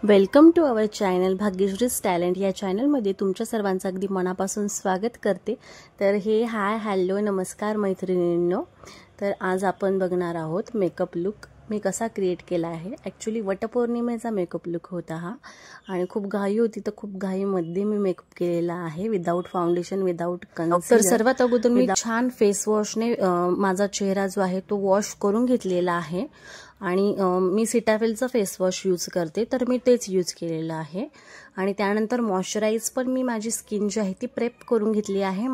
Welcome to our channel Bhagyashree's talent. या चॅनलमध्ये तुमच्या सर्वांचं अगदी मनापासून स्वागत करते। तर हे हाय हॅलो नमस्कार मैत्रिणींनो। तर आज आपण बघणार आहोत मेकअप लुक मी कसा क्रिएट केला आहे। ॲक्च्युली वटपौर्णिमेचा मेकअप लुक होता हा आणि खूप घाई होती, तर खूप घाईमध्ये मी मेकअप केलेला आहे विदाउट फाउंडेशन, विदाउट कन्सिलर। तर सर्वात अगोदर मी छान फेस वॉशने माझा चेहरा जो आहे तो वॉश करून घेतलेला आहे आणि मी सिटाफिलचा फेस वॉश यूज करते, तर मी तेच यूज केलेलं आहे। आणि त्यानंतर मॉइश्चराइज पण मी माझी स्किन जी आहे ती प्रेप करून घेतली आहे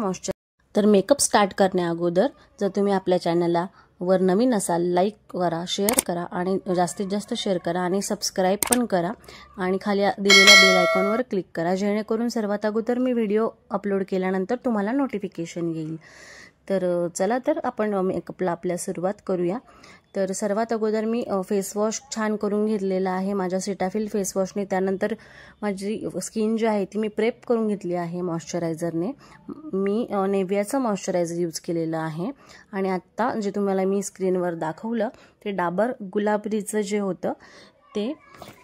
तर मेकअप स्टार्ट करण्या अगोदर जर तुम्ही आपल्या चॅनलला वर नवीन असाल लाईक करा, शेअर करा आणि जास्तीत जास्त शेअर करा आणि सबस्क्राइब पण करा आणि खाली दिलेल्या बेल आयकॉनवर क्लिक करा, जेणेकरून सर्वात अगोदर मी व्हिडिओ अपलोड केल्यानंतर तुम्हाला नोटिफिकेशन येईल। तर चला तर आपण मेकअपला आपल्या सुरुवात करूया। तर सर्वात अगोदर मी फेस वॉश छान करून घेतलेला आहे माझ्या सिटाफिल फेस वॉशने। त्यानंतर माझी स्किन जी आहे ती मी प्रेप करून घेतली आहे मॉइश्चरायझरने। मी नेव्हियाचं मॉइश्चरायझर यूज केलेलं आहे आणि आता जे तुम्हाला मी स्क्रीनवर दाखवलं ते डाबर गुलाबरीचं जे होतं ते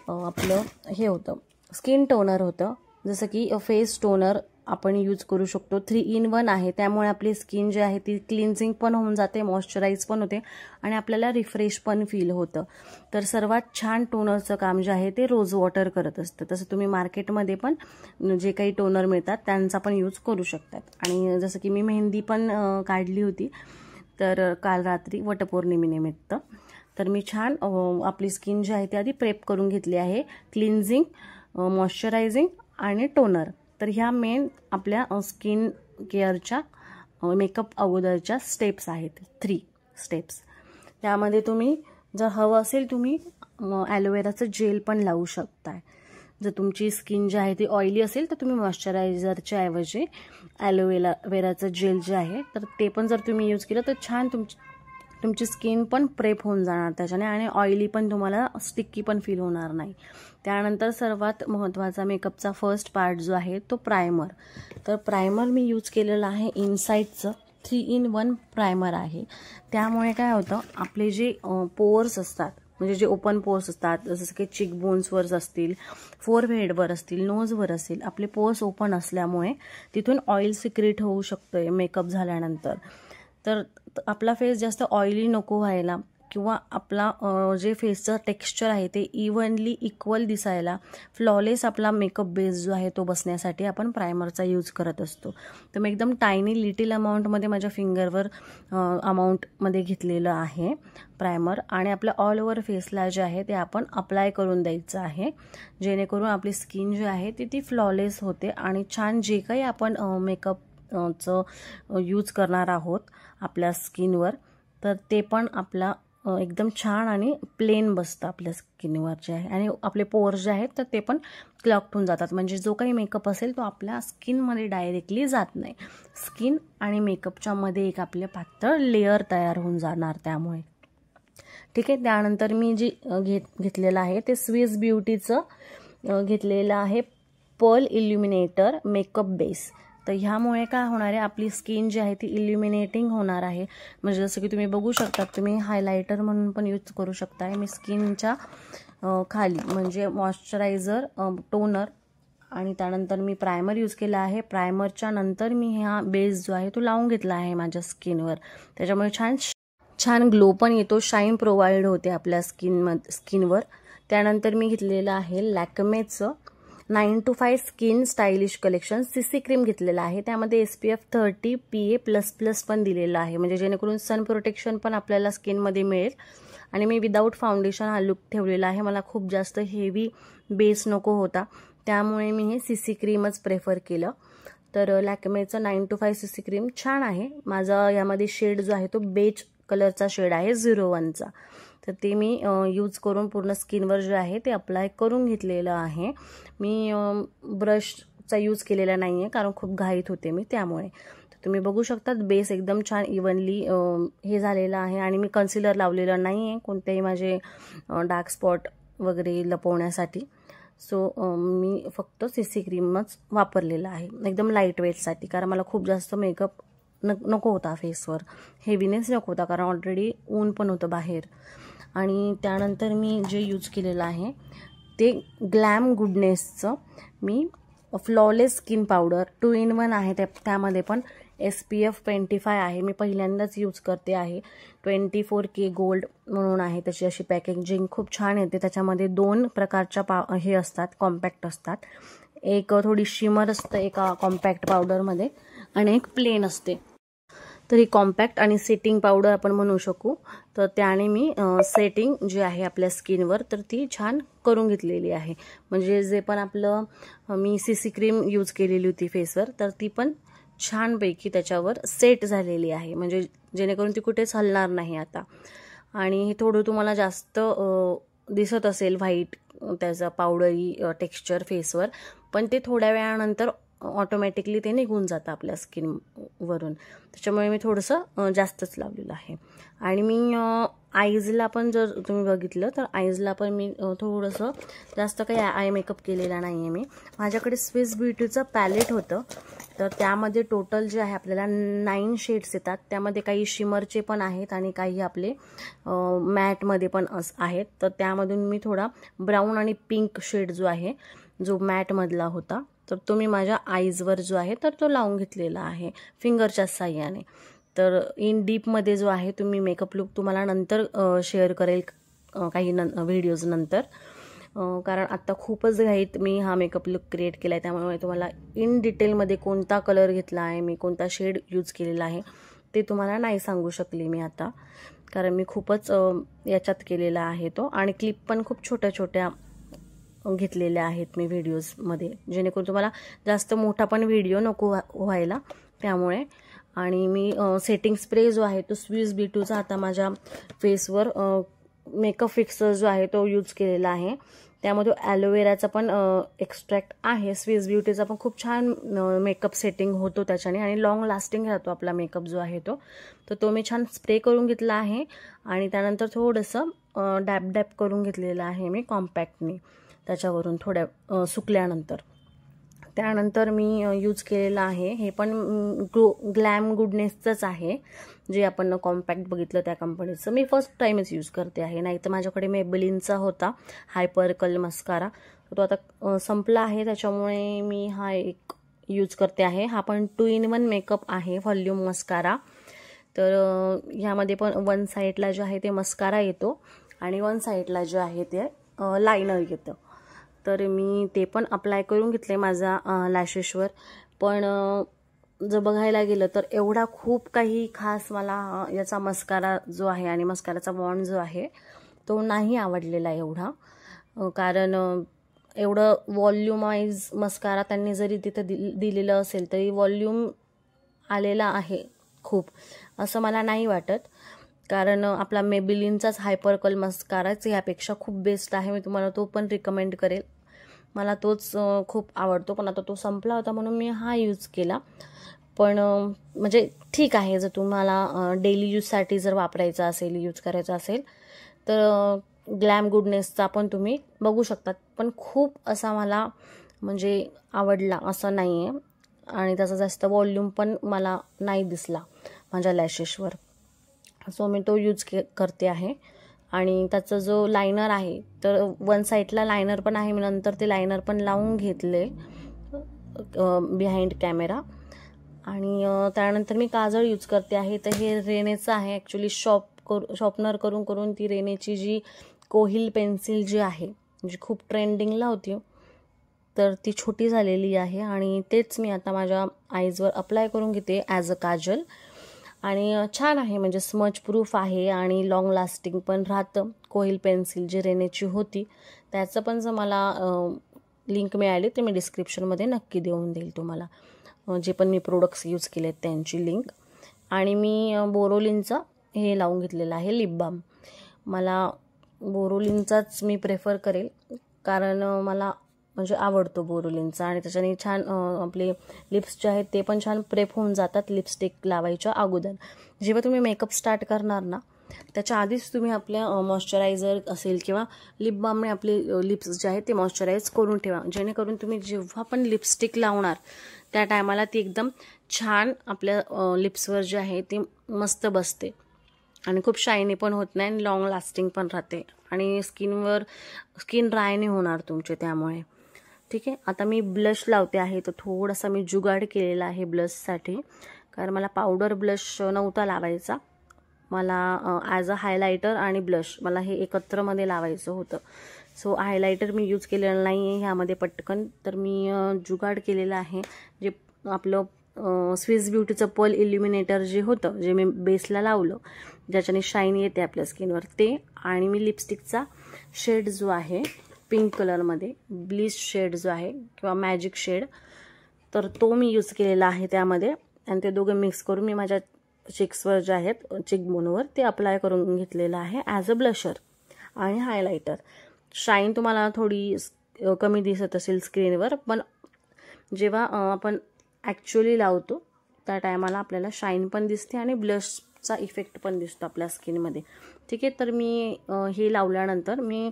आपलं हे होतं स्किन टोनर होतं, जसं की फेस टोनर आपण यूज करू शकतो। 3 in 1 आहे, त्यामुळे आपली स्किन जी आहे ती क्लिन्झिंग पण होऊन जाते, मॉइश्चराइज पण होते आणि आपल्याला रिफ्रेश पण फील होतं। तर सर्वात छान टोनरचं काम जे आहे ते रोज वॉटर करत असतं। तसं तुम्ही मार्केटमध्ये पण जे काही टोनर मिळतात त्यांचा पण यूज करू शकतात। आणि जसं की मी मेहंदी पण काढली होती तर काल रात्री वटपौर्णिमेनिमित्त, तर मी छान आपली स्किन जी आहे ती आधी प्रेप करून घेतली आहे, क्लिन्झिंग, मॉइश्चरायझिंग आणि टोनर। तर ह्या मेन आपल्या स्किन केअरच्या मेकअप अगोदरच्या स्टेप्स आहेत, 3 स्टेप्स। त्यामध्ये तुम्ही जर हवं असेल तुम्ही ॲलोवेराचं जेल पण लावू शकताय। जर तुमची स्किन जी आहे ती ऑइली असेल तर तुम्ही मॉइश्चरायझरच्या ऐवजी ॲलोवेराचं जेल जे आहे तर ते पण जर तुम्ही यूज केलं तर छान तुमची स्किन पण प्रेप होऊन जाणार त्याच्याने आणि ऑइली पण तुम्हाला स्टिकी पण फील होणार नाही। त्यानंतर सर्वात महत्त्वाचा मेकअपचा फर्स्ट पार्ट जो आहे तो प्रायमर। तर प्रायमर मी यूज केलेलं आहे इनसाइडचं 3 in 1 प्रायमर आहे। त्यामुळे काय होतं आपले जे पोअर्स असतात, म्हणजे जे ओपन पोअर्स असतात जसं की चिक बोन्सवर असतील, फोरहेडवर असतील, नोजवर असेल, आपले पोअर्स ओपन असल्यामुळे तिथून ऑइल सिक्रेट होऊ शकतं मेकअप झाल्यानंतर। तर आपला फेस जास्त ऑइली नको व्हायला किंवा आपला जे फेसचं टेक्स्चर आहे ते इव्हनली इक्वल दिसायला, फ्लॉलेस आपला मेकअप बेस जो आहे तो बसण्यासाठी आपण प्रायमरचा यूज करत असतो। तर मी एकदम टायनी लिटिल अमाऊंटमध्ये माझ्या फिंगरवर अमाऊंटमध्ये घेतलेलं आहे प्रायमर आणि आपल्या ऑल ओव्हर फेसला जे आहे ते आपण अप्लाय करून द्यायचं आहे, जेणेकरून आपली स्किन जी आहे ती फ्लॉलेस होते आणि छान जे काही आपण मेकअपचं यूज करणार आहोत आपल्या स्किनवर तर ते पण आपला एकदम छान आणि प्लेन बसतं आपल्या स्किनवर जे आहे आणि आपले पोअर्स जे आहेत तर ते पण क्लॉग होऊन जातात, म्हणजे जो काही मेकअप असेल तो आपल्या स्किनमध्ये डायरेक्टली जात नाही। स्किन आणि मेकअपच्या मध्ये एक आपले पातळ लेअर तयार होऊन जाणार त्यामुळे, ठीक आहे। त्यानंतर मी जी घेतलेलं आहे ते स्विस ब्युटीचं घेतलेलं आहे पर्ल इल्युमिनेटर मेकअप बेस। तर ह्यामुळे काय होणार आहे आपली स्किन जी आहे ती इल्युमिनेटिंग होणार आहे, म्हणजे जसं की तुम्ही बघू शकता तुम्ही हायलायटर म्हणून पण यूज करू शकताय। मी स्किनच्या खाली म्हणजे मॉइश्चरायझर, टोनर आणि त्यानंतर मी प्रायमर यूज केला आहे। प्रायमरच्या नंतर मी हा बेस जो आहे तो लावून घेतला आहे माझ्या स्किनवर, त्याच्यामुळे छान ग्लो पण येतो, शाईन प्रोव्हाइड होते आपल्या स्किनवर। त्यानंतर मी घेतलेलं आहे लॅक्मेचं 9 to 5 skin stylish collection CC cream घेतलेला आहे। त्यामध्ये SPF 30 PA++ पण दिलेला आहे, म्हणजे जेणेकरून सन प्रोटेक्शन पण आपल्याला स्किनमध्ये मिळेल। आणि मी विदाऊट फाउंडेशन हा लुक ठेवलेला आहे, मला खूप जास्त हेवी बेस नको होता त्यामुळे मी हे CC क्रीमच प्रेफर केलं। तर लॅक्मेचं 9 to 5 CC क्रीम छान आहे। माझा यामध्ये शेड जो आहे तो बेज कलरचा शेड आहे 01चा, तर ते मी यूज करून पूर्ण स्किनवर जे आहे ते अप्लाय करून घेतलेलं आहे। मी ब्रशचा यूज केलेला नाही आहे कारण खूप घाईत होते मी त्यामुळे। तर तुम्ही बघू शकता बेस एकदम छान इव्हनली हे झालेला आहे आणि मी कन्सिलर लावलेलं नाही आहे कोणत्याही माझे डार्क स्पॉट वगैरे लपवण्यासाठी। सो मी फक्त CC क्रीमच वापरलेला आहे एकदम लाईट वेटसाठी, कारण मला खूप जास्त मेकअप नको होता फेसवर, हेवीनेस नको होता कारण ऑलरेडी ऊन पण होतं बाहेर। आणि त्यानंतर मी जे यूज केलेलं आहे ते ग्लॅम गुडनेसचं मी फ्लॉलेस स्किन पावडर 2 in 1 आहे, त्यामध्ये पण SPF 25 आहे. मी पहिल्यांदाच यूज करते आहे. 24K गोल्ड म्हणून आहे त्याची अशी पॅकेजिंग, खूप छान येते. त्याच्यामध्ये 2 प्रकारच्या हे असतात, कॉम्पॅक्ट असतात. एक थोडी शिमर असतं एका कॉम्पॅक्ट पावडरमध्ये आणि एक प्लेन असते. तर ही कॉम्पॅक्ट आणि सेटिंग पावडर आपण म्हणू शकू. तर त्याने मी सेटिंग जी आहे आपल्या स्किनवर तर ती छान करून घेतलेली आहे. म्हणजे जे पण आपलं मी CC क्रीम यूज केलेली होती फेसवर, तर ती पण छानपैकी त्याच्यावर सेट झालेली आहे, म्हणजे जेणेकरून ती कुठेच हलणार नाही आता. आणि हे थोडं तुम्हाला जास्त दिसत असेल व्हाईट त्याचा पावडरी टेक्स्चर फेसवर, पण ते थोड्या वेळानंतर ऑटोमॅटिकली ते निघून जातं आपल्या स्किनवरून. त्याच्यामुळे मी थोडंसं जास्तच लावलेलं आहे. आणि मी आईजला पण जर तुम्ही बघितलं तर आईजला पण मी थोडंसं जास्त काही आय मेकअप केलेला नाही आहे. मी माझ्याकडे स्विस ब्युटीचं पॅलेट होतं, तर त्यामध्ये टोटल जे आहे आपल्याला 9 शेड्स येतात. त्यामध्ये काही शिमरचे पण आहेत आणि काही आपले मॅटमध्ये पण आहेत. तर त्यामधून मी थोडा ब्राऊन आणि पिंक शेड जो आहे, जो मॅटमधला होता, तर तो मी माझ्या आईजवर जो आहे तर तो लावून घेतलेला आहे फिंगरच्या साह्याने. तर इन डीपमध्ये जो आहे तुम्ही मेकअप लुक तुम्हाला नंतर शेअर करेल काही व्हिडिओज नंतर, कारण आत्ता खूपच घाईत मी हा मेकअप लुक क्रिएट केला आहे. त्यामुळे तुम्हाला इन डिटेलमध्ये कोणता कलर घेतला आहे, मी कोणता शेड यूज केलेला आहे ते तुम्हाला नाही सांगू शकले मी आता, कारण मी खूपच याच्यात केलेला आहे तो. आणि क्लिप पण खूप छोट्या छोट्या घेतलेल्या आहेत मी व्हिडिओजमध्ये, जेणेकरून तुम्हाला जास्त मोठा पण व्हिडिओ नको व्हायला त्यामुळे. आणि मी सेटिंग स्प्रे जो आहे तो स्विस ब्युटीचा आता माझ्या फेसवर मेकअप फिक्सर जो आहे तो यूज केलेला आहे. त्यामध्ये ॲलोवेराचा पण एक्स्ट्रॅक्ट आहे. स्विस ब्युटीचा पण खूप छान मेकअप सेटिंग होतो त्याच्याने आणि लॉंग लास्टिंग राहतो आपला मेकअप जो आहे तो. तर तो मी छान स्प्रे करून घेतला आहे आणि त्यानंतर थोडंसं डॅप डॅप करून घेतलेलं आहे मी कॉम्पॅक्टने त्याच्यावरून थोड्या सुकल्यानंतर. त्यानंतर मी यूज केलेलं आहे हे पण ग्लॅम गुडनेसचंच आहे, जे आपण कॉम्पॅक्ट बघितलं त्या कंपनीचं. मी फर्स्ट टाईमच यूज करते आहे, नाही तर माझ्याकडे मेबेलिनचा होता हायपर कर्ल मस्कारा, तो आता संपला आहे. त्याच्यामुळे मी हा एक यूज करते आहे. हा पण 2 in 1 मेकअप आहे, व्हॉल्यूम मस्कारा. तर ह्यामध्ये पण 1 साईडला जे आहे ते मस्कारा येतो आणि 1 साईडला जे आहे ते लायनर येतं. तर मी ते पण अप्लाय करून घेतले माझा लॅशेसवर. पण जर बघायला गेलं तर एवढा खूप काही खास मला याचा मस्कारा जो आहे आणि मस्काराचा बॉन्ड जो आहे तो नाही आवडलेला एवढा, कारण एवढं व्हॉल्युमाइज मस्कारा त्यांनी जरी तिथं दिलेलं असेल तरी व्हॉल्यूम आलेला आहे खूप, असं मला नाही वाटत. कारण आपला मेबेलिनचाच हायपर कर्ल मस्काराच यापेक्षा खूप बेस्ट आहे. मी तुम्हाला तो पण रिकमेंड करेल, मला तोच खूप आवडतो. पण आता तो संपला होता म्हणून मी हा यूज केला. पण म्हणजे ठीक आहे, जर तुम्हाला डेली यूजसाठी जर वापरायचा असेल, यूज करायचा असेल तर ग्लॅम गुडनेसचा पण तुम्ही बघू शकतात. पण खूप असा मला म्हणजे आवडला असं नाही आहे आणि त्याचा जास्त व्हॉल्यूम पण मला नाही दिसला माझ्या लॅशेसवर, सो मी तो यूज करते आहे. आणि त्याचा जो लायनर आहे तर 1 साईडला लायनर पण आहे, मी नंतर ते लायनर पण लावून घेतले बिहाइंड कॅमेरा. आणि त्यानंतर मी काजळ यूज करते आहे. तर हे रेनेचं आहे ॲक्च्युली, शॉर्पनर करून करून ती रेनेची जी कोहिल पेन्सिल जी आहे जी खूप ट्रेंडिंगला होती, तर ती छोटी झालेली आहे आणि तेच मी आता माझ्या आईजवर अप्लाय करून घेते ॲज अ काजल. आणि छान आहे, म्हणजे स्मच प्रूफ आहे आणि लॉंग लास्टिंग पण राहतं. कोहिल पेन्सिल जी रेनेची होती त्याचं पण जर मला लिंक मिळाली तर मी डिस्क्रिप्शनमध्ये नक्की देऊन देईल तुम्हाला, जे पण मी प्रोडक्ट्स यूज केलेत त्यांची लिंक. आणि मी बोरोलिनचं हे लावून घेतलेलं आहे लिप बाम. मला बोरोलिनचाच मी प्रेफर करेल, कारण मला म्हणजे आवडतो बोरोलिनचा आणि त्याच्याने छान आपले लिप्स जे आहेत ते पण छान प्रेप होऊन जातात लिपस्टिक लावायच्या अगोदर. जेव्हा तुम्ही मेकअप स्टार्ट करणार ना त्याच्या आधीच तुम्ही आपल्या मॉइश्चरायझर असेल किंवा लिप बामने आपले लिप्स जे आहेत ते मॉइश्चराईज करून ठेवा, जेणेकरून तुम्ही जेव्हा पण लिपस्टिक लावणार त्या टायमाला ती एकदम छान आपल्या लिप्सवर जे आहे ती मस्त बसते. आणि खूप शायनी पण होत नाही आणि लॉंग लास्टिंग पण राहते आणि स्किन ड्राय नाही होणार तुमचे त्यामुळे. ठीक आहे, आता मी ब्लश लावते आहे. तर थोडासा मी जुगाड केलेला आहे ब्लशसाठी, कारण मला पावडर ब्लश नव्हता लावायचा. मला ॲज अ हायलायटर आणि ब्लश मला हे एकत्रमध्ये लावायचं होतं. सो हायलायटर मी यूज केलेलं नाही आहे ह्यामध्ये पटकन. तर मी जुगाड केलेलं आहे. जे आपलं स्विस ब्युटीचं पल इल्युमिनेटर जे होतं, जे मी बेसला लावलं, ज्याच्याने शाईन येते आपल्या स्किनवर, ते. आणि मी लिपस्टिकचा शेड जो आहे पिंक कलरमध्ये, ब्लिश शेड जो आहे किंवा मॅजिक शेड, तर तो मी यूज केलेला आहे त्यामध्ये. आणि ते दोघं मिक्स करून मी माझ्या चिक्सवर जे आहेत, चिकबोनवर, ते अप्लाय करून घेतलेलं आहे ॲज अ ब्लशर आणि हायलायटर. शाईन तुम्हाला थोडी कमी दिसत असेल स्क्रीनवर, पण जेव्हा आपण ॲक्च्युअली लावतो त्या टायमाला आपल्याला शाईन पण दिसते आणि ब्लशचा इफेक्ट पण दिसतो आपल्या स्किनमध्ये. ठीक आहे, तर मी हे लावल्यानंतर मी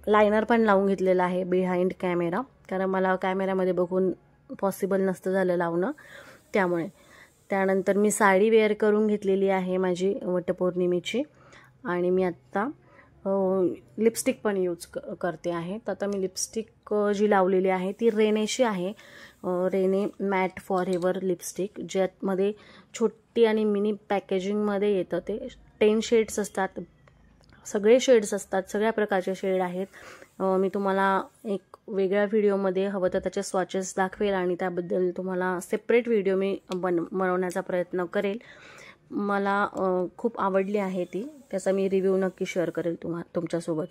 लायनर पण लावून घेतलेलं आहे बिहाइंड कॅमेरा, कारण मला कॅमेऱ्यामध्ये बघून पॉसिबल नसतं झालं लावणं त्यामुळे. त्यानंतर मी साडी वेअर करून घेतलेली आहे माझी वटपौर्णिमेची, आणि मी आत्ता लिपस्टिक पण यूज करते आहे. तर आता मी लिपस्टिक जी लावलेली आहे ती रेनेची आहे, रेने मॅट फॉरएव्हर लिपस्टिक, ज्यामध्ये छोटी आणि मिनी पॅकेजिंगमध्ये येतं. ते 10 शेड्स असतात, सगळे शेड्स असतात, सगळ्या प्रकारचे शेड आहेत. मी तुम्हाला एक वेगळ्या व्हिडिओमध्ये हवं तर त्याचे स्वॉचेस दाखवेल आणि त्याबद्दल तुम्हाला सेपरेट व्हिडिओ मी बनवण्याचा प्रयत्न करेल. मला खूप आवडली आहे ती, त्याचा मी रिव्ह्यू नक्की शेअर करेल तुमच्यासोबत.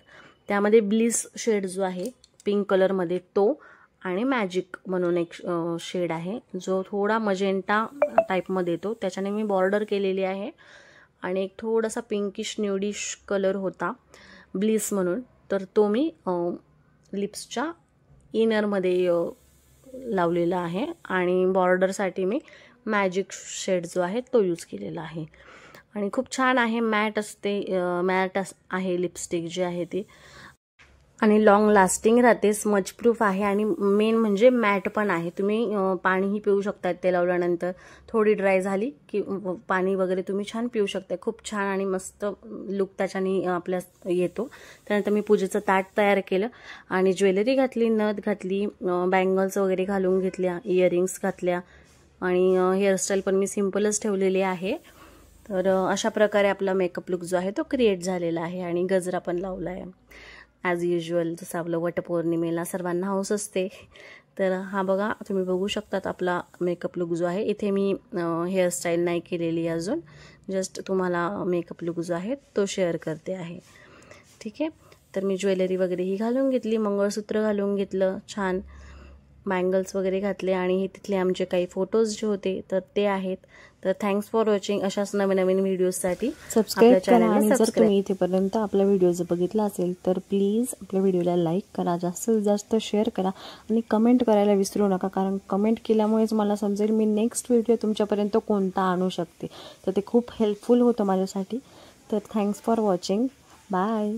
त्यामध्ये ब्लिस शेड जो आहे पिंक कलरमध्ये तो, आणि मॅजिक म्हणून एक शेड आहे जो थोडा मजेंटा टाईपमध्ये येतो, त्याच्याने मी बॉर्डर केलेली आहे. आणि एक थोडासा पिंकिश न्यूडिश कलर होता ब्लिस म्हणून, तर तो मी लिप्सच्या इनरमध्ये लावलेला आहे. आणि बॉर्डरसाठी मी मॅजिक शेड जो आहे तो यूज केलेला आहे. आणि खूप छान आहे, मॅट असते, मॅट आहे लिपस्टिक जी आहे ती, आणि लॉंग लास्टिंग राहते, स्मच प्रूफ आहे, आणि मेन म्हणजे मॅट पण आहे. तुम्ही पाणीही पिऊ शकता ते लावल्यानंतर. थोडी ड्राय झाली की पाणी वगैरे तुम्ही छान पिऊ शकता. खूप छान आणि मस्त लुक त्याच्याने आपल्या येतो. त्यानंतर मी पूजेचं ताट तयार केलं आणि ज्वेलरी घातली, नथ घातली, बँगल्स वगैरे घालून घेतल्या, इयरिंग्स घातल्या, आणि हेअरस्टाईल पण मी सिम्पलच ठेवलेली आहे. तर अशा प्रकारे आपला मेकअप लुक जो आहे तो क्रिएट झालेला आहे. आणि गजरा पण लावला आहे ॲज युजल, जसं आपलं वटपौर्णिमेला सर्वांना हौस असते. तर हा बघा, तुम्ही बघू शकतात आपला मेकअप लुक जो आहे. इथे मी हेअरस्टाईल नाही केलेली अजून, जस्ट तुम्हाला मेकअप लुक जो आहे तो शेअर करते आहे. ठीक आहे, तर मी ज्वेलरी वगैरे ही घालून घेतली, मंगळसूत्र घालून घेतलं, छान बँगल्स वगैरे घातले, आणि हे तिथले आमचे काही फोटोज जे होते तर ते आहेत. तर थँक्स फॉर वॉचिंग. अशाच नवीन नवीन व्हिडिओजसाठी सबस्क्राईब करा. आणि जर तुम्ही इथेपर्यंत आपला व्हिडिओ जर बघितला असेल तर प्लीज आपल्या व्हिडिओला लाईक करा, जास्तीत जास्त शेअर करा, आणि कमेंट करायला विसरू नका, कारण कमेंट केल्यामुळेच मला समजेल मी नेक्स्ट व्हिडिओ तुमच्यापर्यंत कोणता आणू शकते. तर ते खूप हेल्पफुल होतं माझ्यासाठी. तर थँक्स फॉर वॉचिंग. बाय.